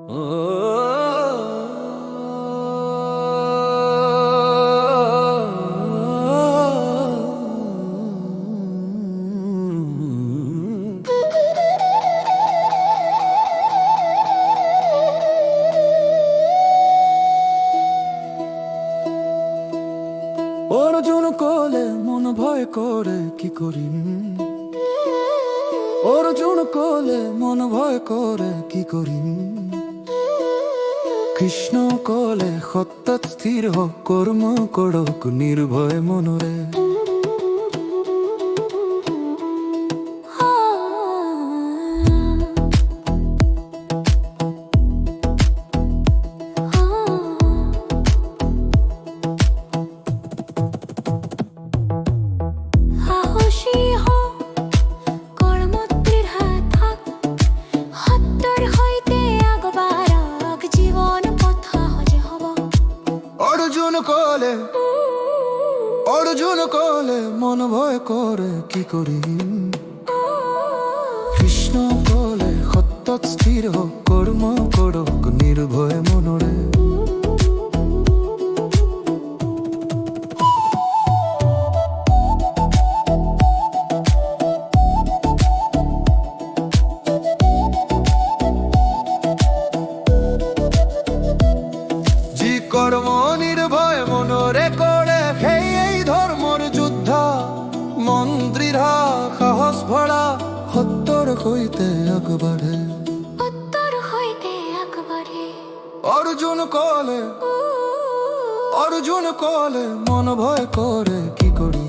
অর্জুন কোলে মন ভয় করে কি করি, অর্জুন কোলে মন ভয় করে কি করি। কৃষ্ণ কোলে সত্য স্থির হোক, কর্ম করক নির্ভয় মনরে। অর্জুন কোলে মন ভয় করে কি করি। কৃষ্ণ কোলে সত্য স্থির হোক, কর্ম করক নির্ভয় মনরে। জি কর্ম নির্ভয় মনরে করে, সেই এই ধর্মর যুদ্ধা। মন্ত্রীরা সাহস ভরা, সত্যৰ সৈতে আগবাঢ়ে। অর্জুন কোলে মন ভয় করে কি করি।